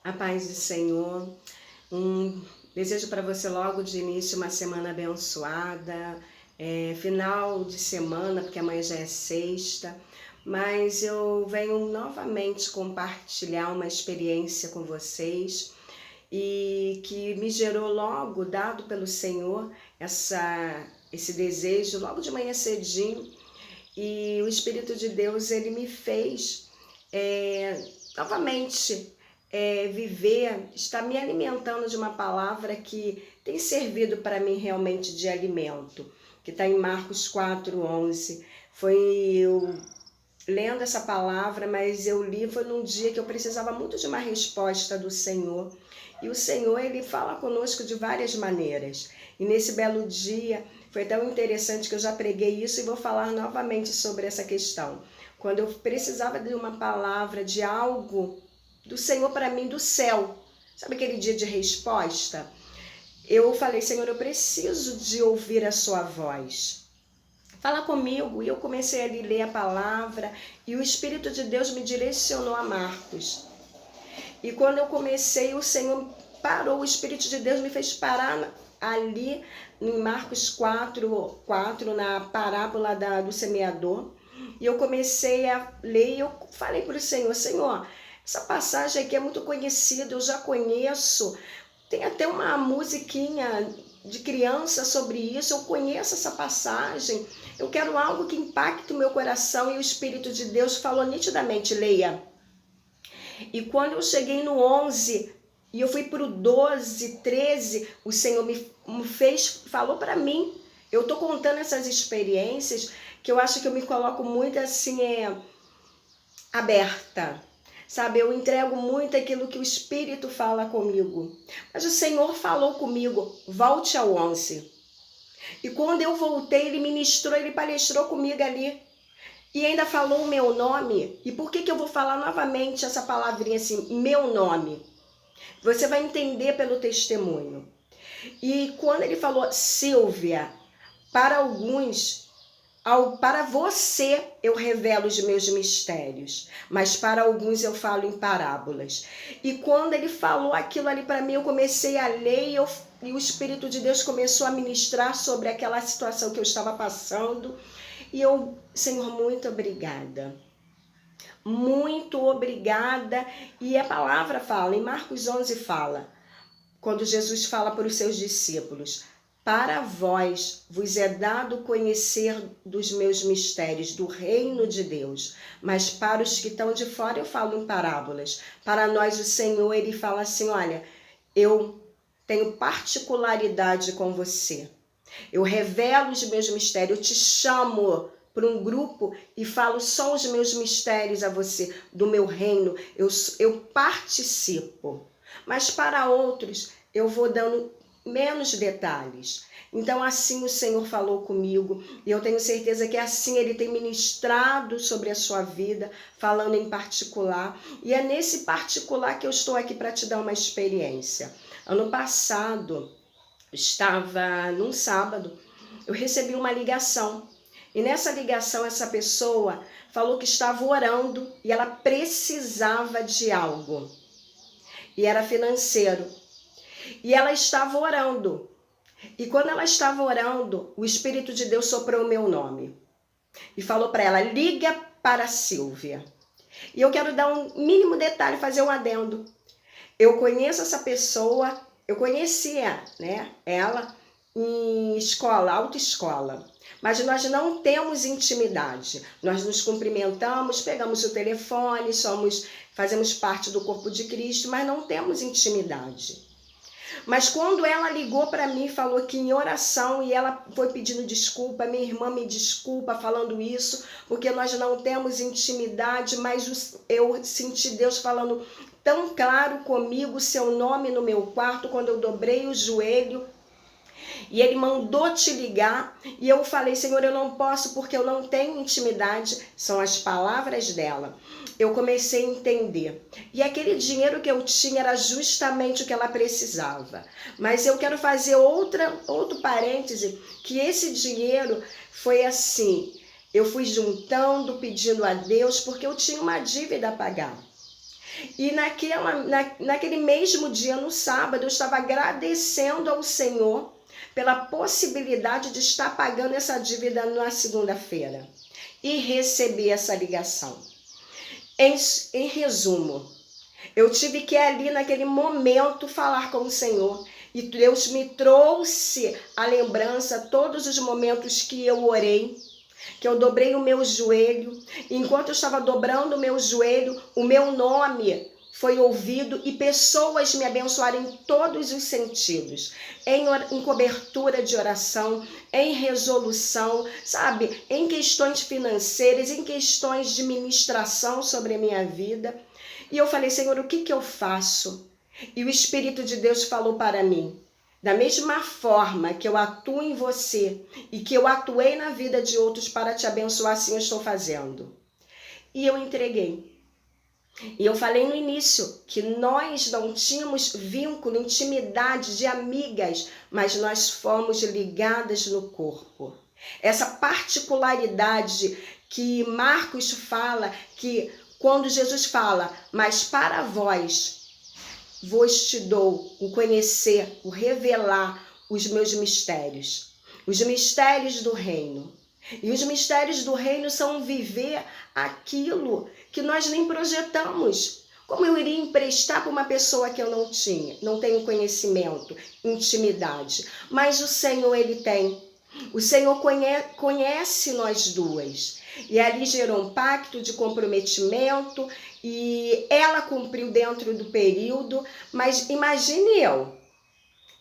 A paz do Senhor. Desejo para você logo de início uma semana abençoada, final de semana, porque amanhã já é sexta, mas eu venho novamente compartilhar uma experiência com vocês e que me gerou logo, dado pelo Senhor, esse desejo logo de manhã cedinho, e o Espírito de Deus ele me fez novamente está me alimentando de uma palavra que tem servido para mim realmente de alimento, que está em Marcos 4:11. Foi eu lendo essa palavra, mas eu li, foi num dia que eu precisava muito de uma resposta do Senhor. E o Senhor, ele fala conosco de várias maneiras. E nesse belo dia, foi tão interessante que eu já preguei isso e vou falar novamente sobre essa questão. Quando eu precisava de uma palavra, de algo do Senhor para mim, do céu. Sabe aquele dia de resposta? Eu falei, Senhor, eu preciso de ouvir a sua voz. Fala comigo. E eu comecei a ler a palavra e o Espírito de Deus me direcionou a Marcos. E quando eu comecei, o Senhor parou, o Espírito de Deus me fez parar ali em Marcos 4, na parábola do semeador. E eu comecei a ler e eu falei para o Senhor, Senhor, essa passagem aqui é muito conhecida, eu já conheço. Tem até uma musiquinha de criança sobre isso, eu conheço essa passagem. Eu quero algo que impacte o meu coração. E o Espírito de Deus falou nitidamente, leia. E quando eu cheguei no 11 e eu fui para o 12, 13, o Senhor falou para mim. Eu tô contando essas experiências que eu acho que eu me coloco muito assim, aberta. Sabe, eu entrego muito aquilo que o Espírito fala comigo. Mas o Senhor falou comigo, volte ao 11. E quando eu voltei, ele ministrou, ele palestrou comigo ali. E ainda falou o meu nome. E por que eu vou falar novamente essa palavrinha assim, meu nome? Você vai entender pelo testemunho. E quando ele falou, Silvia, para alguns, para você eu revelo os meus mistérios, mas para alguns eu falo em parábolas. E quando ele falou aquilo ali para mim, eu comecei a ler e o Espírito de Deus começou a ministrar sobre aquela situação que eu estava passando. E eu, Senhor, muito obrigada. Muito obrigada. E a palavra fala, em Marcos 11 fala, quando Jesus fala para os seus discípulos, para vós vos é dado conhecer dos meus mistérios, do reino de Deus, mas para os que estão de fora eu falo em parábolas. Para nós o Senhor, ele fala assim, olha, eu tenho particularidade com você. Eu revelo os meus mistérios, eu te chamo para um grupo e falo só os meus mistérios a você, do meu reino, eu participo. Mas para outros, eu vou dando menos detalhes. Então assim o Senhor falou comigo e eu tenho certeza que assim ele tem ministrado sobre a sua vida, falando em particular. E é nesse particular que eu estou aqui para te dar uma experiência. Ano passado, estava num sábado, eu recebi uma ligação. E nessa ligação, essa pessoa falou que estava orando e ela precisava de algo. E era financeiro. E ela estava orando. E quando ela estava orando, o Espírito de Deus soprou o meu nome. E falou para ela, liga para a Silvia. E eu quero dar um mínimo detalhe, fazer um adendo. Eu conheço essa pessoa, eu conhecia, né, ela em escola, autoescola. Mas nós não temos intimidade. Nós nos cumprimentamos, pegamos o telefone, fazemos parte do corpo de Cristo, mas não temos intimidade. Mas quando ela ligou para mim, falou que em oração, e ela foi pedindo desculpa, minha irmã me desculpa falando isso, porque nós não temos intimidade, mas eu senti Deus falando tão claro comigo, seu nome no meu quarto, quando eu dobrei o joelho, e ele mandou te ligar, e eu falei, Senhor, eu não posso porque eu não tenho intimidade, são as palavras dela. Eu comecei a entender. E aquele dinheiro que eu tinha era justamente o que ela precisava. Mas eu quero fazer outro parêntese, que esse dinheiro foi assim, eu fui juntando, pedindo a Deus, porque eu tinha uma dívida a pagar. E naquele mesmo dia, no sábado, eu estava agradecendo ao Senhor pela possibilidade de estar pagando essa dívida na segunda-feira. E recebi essa ligação. Em resumo, eu tive que ali naquele momento falar com o Senhor. E Deus me trouxe à lembrança todos os momentos que eu orei, que eu dobrei o meu joelho. E enquanto eu estava dobrando o meu joelho, o meu nome foi ouvido e pessoas me abençoaram em todos os sentidos. Em cobertura de oração, em resolução, sabe? Em questões financeiras, em questões de ministração sobre a minha vida. E eu falei, Senhor, o que eu faço? E o Espírito de Deus falou para mim, da mesma forma que eu atuo em você e que eu atuei na vida de outros para te abençoar, assim eu estou fazendo. E eu entreguei. E eu falei no início que nós não tínhamos vínculo, intimidade de amigas, mas nós fomos ligadas no corpo. Essa particularidade que Marcos fala, que quando Jesus fala, mas para vós te dou o conhecer, o revelar os meus mistérios, os mistérios do reino. E os mistérios do reino são viver aquilo que nós nem projetamos. Como eu iria emprestar para uma pessoa que eu não tenho conhecimento, intimidade? Mas o Senhor, Ele tem. O Senhor conhece nós duas. E ali gerou um pacto de comprometimento e ela cumpriu dentro do período. Mas imagine eu,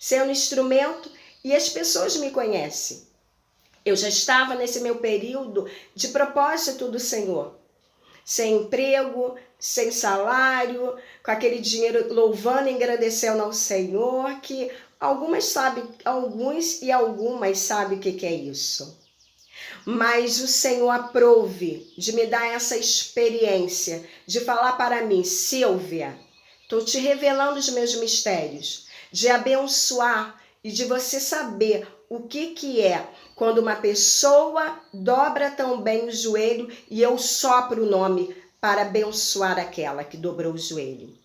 sendo instrumento e as pessoas me conhecem. Eu já estava nesse meu período de propósito do Senhor. Sem emprego, sem salário, com aquele dinheiro louvando e engrandecendo ao Senhor, que alguns e algumas sabem o que é isso. Mas o Senhor aprove de me dar essa experiência, de falar para mim, Silvia, estou te revelando os meus mistérios, de abençoar e de você saber o que é quando uma pessoa dobra tão bem o joelho e eu sopro o nome para abençoar aquela que dobrou o joelho.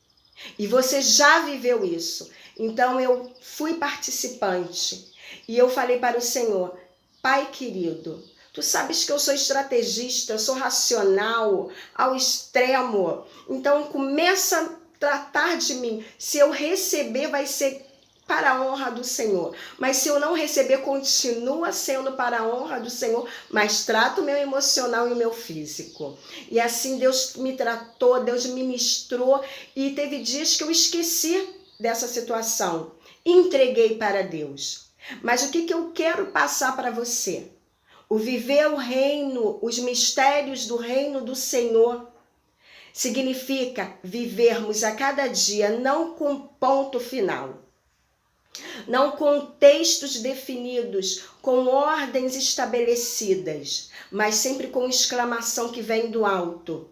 E você já viveu isso. Então eu fui participante e eu falei para o Senhor, Pai querido, tu sabes que eu sou estrategista, eu sou racional ao extremo. Então começa a tratar de mim. Se eu receber, vai ser para a honra do Senhor. Mas se eu não receber, continua sendo para a honra do Senhor, mas trata o meu emocional e o meu físico. E assim Deus me tratou, Deus me ministrou, e teve dias que eu esqueci dessa situação. Entreguei para Deus. Mas o que eu quero passar para você? O viver o reino, os mistérios do reino do Senhor, significa vivermos a cada dia, não com ponto final, não com textos definidos, com ordens estabelecidas, mas sempre com exclamação que vem do alto.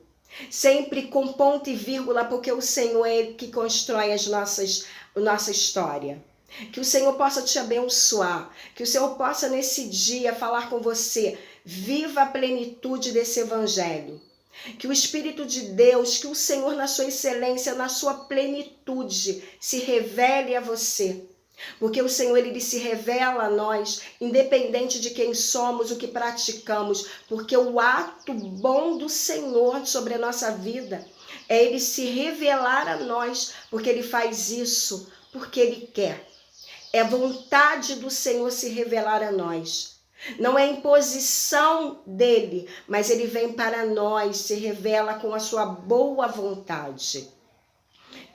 Sempre com ponto e vírgula, porque o Senhor é Ele que constrói a nossa história. Que o Senhor possa te abençoar, que o Senhor possa nesse dia falar com você. Viva a plenitude desse evangelho. Que o Espírito de Deus, que o Senhor na sua excelência, na sua plenitude, se revele a você. Porque o Senhor, Ele se revela a nós, independente de quem somos, o que praticamos. Porque o ato bom do Senhor sobre a nossa vida é Ele se revelar a nós, porque Ele faz isso, porque Ele quer. É vontade do Senhor se revelar a nós. Não é imposição dele, mas ele vem para nós, se revela com a sua boa vontade.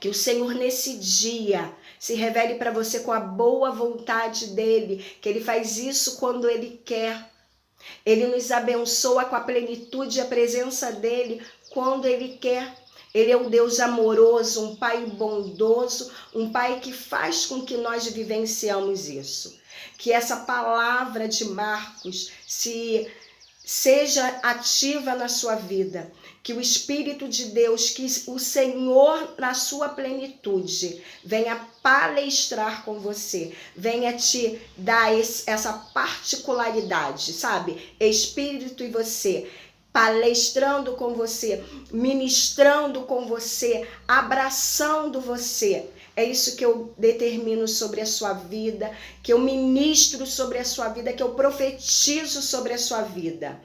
Que o Senhor nesse dia se revele para você com a boa vontade dele, que ele faz isso quando ele quer. Ele nos abençoa com a plenitude e a presença dele quando ele quer. Ele é um Deus amoroso, um Pai bondoso, um Pai que faz com que nós vivenciamos isso. Que essa palavra de Marcos seja ativa na sua vida. Que o Espírito de Deus, que o Senhor na sua plenitude venha palestrar com você, venha te dar essa particularidade, sabe? Espírito e você. palestrando com você, ministrando com você, abraçando você. É isso que eu determino sobre a sua vida, que eu ministro sobre a sua vida, que eu profetizo sobre a sua vida.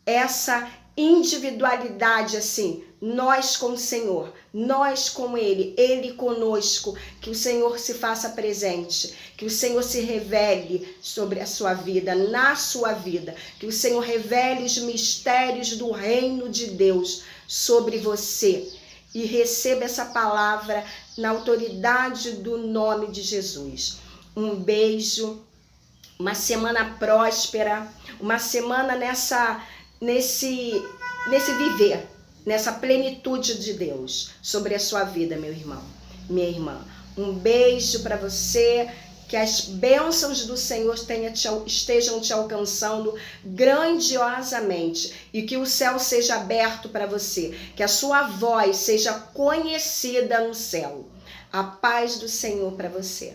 Essa individualidade assim, nós com o Senhor, nós com Ele, Ele conosco, que o Senhor se faça presente, que o Senhor se revele sobre a sua vida, na sua vida, que o Senhor revele os mistérios do reino de Deus sobre você e receba essa palavra na autoridade do nome de Jesus. Um beijo, uma semana próspera, uma semana nesse viver, nessa plenitude de Deus sobre a sua vida, meu irmão, minha irmã. Um beijo para você, que as bênçãos do Senhor estejam te alcançando grandiosamente e que o céu seja aberto para você, que a sua voz seja conhecida no céu. A paz do Senhor para você.